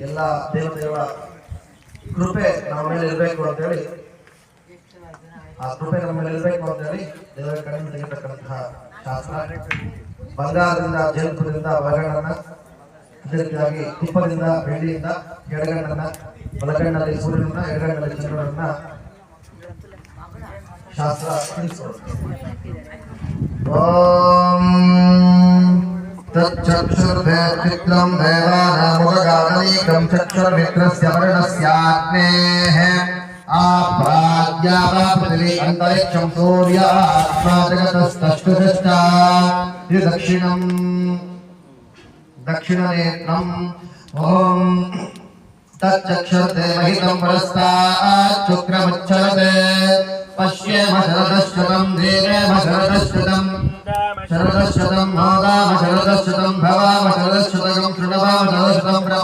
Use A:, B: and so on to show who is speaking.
A: ಎಲ್ಲ ದೇವತೆಗಳ ಕೃಪೆ ನಮ್ಮ ಮೇಲೆ ಇರಬೇಕು ಅಂತ ಹೇಳಿ, ಆ ಕೃಪೆ ನಮ್ಮ ಮೇಲೆ ಇರಬೇಕು ಅಂತ ಹೇಳಿ ದೇವರ ಕಡೆಯಿಂದ ತೆಗೆತಕ್ಕಂತಹ ಶಾಸ್ತ್ರ. ಬಂಗಾರದಿಂದ ಜೇನುತುಪ್ಪದಿಂದ ಬಲಗಣ್ಣನ, ಅದೇ ರೀತಿಯಾಗಿ ತುಪ್ಪದಿಂದ ಬೆಳ್ಳಿಯಿಂದ ಎಡಗಣ್ಣನ, ಬಲಗಣ್ಣಲ್ಲಿ ಸೂರ್ಯನನ್ನ, ಎಡಗಣ್ಣಲ್ಲಿ ಚಂದ್ರನನ್ನ ಶಾಸ್ತ್ರ ತಿಳಿಸಿಕೊಡುತ್ತೆ. ಓಂ ತಚ್ಚಕ್ಷುರ್ವಿತ್ರಂ ದೇವಾನಾಮುಪಗಾದನೀಕಂ ಚಕ್ಷುರ್ವಿತ್ರಸ್ಯ ವರ್ಣಸ್ಯಾಗ್ನೇಃ ಆಪ್ರಾಜ್ಞಾಪೃಥಿವೀ ಅಂತರಿಕ್ಷಂ ಸೂರ್ಯಾತ್ಮಾ ಜಗತಸ್ತಷ್ಟುಶ್ಚ ಇದು ದಕ್ಷಿಣನೇತ್ರಂ. ಓಂ ತಚ್ಚಕ್ಷುರ್ತೆ ಮಹಿತಂ ಪರಸ್ತಾತ್ ಶುಕ್ರಮುಚ್ಛಲತೆ ಪಶ್ಯೇಮ ಶರದಶ್ಶತಂ ಧೀರೇಮ ಶರದಶ್ಶತಂ ಶರದಶ್ಶತಂ ಮೋದಾಮ ಶರದಶ್ಶತಂ ಭವಾಮ ಶರದಶ್ಶತಂ ಶೃಣವಾಮ ಶರದಶ್ಶತಂ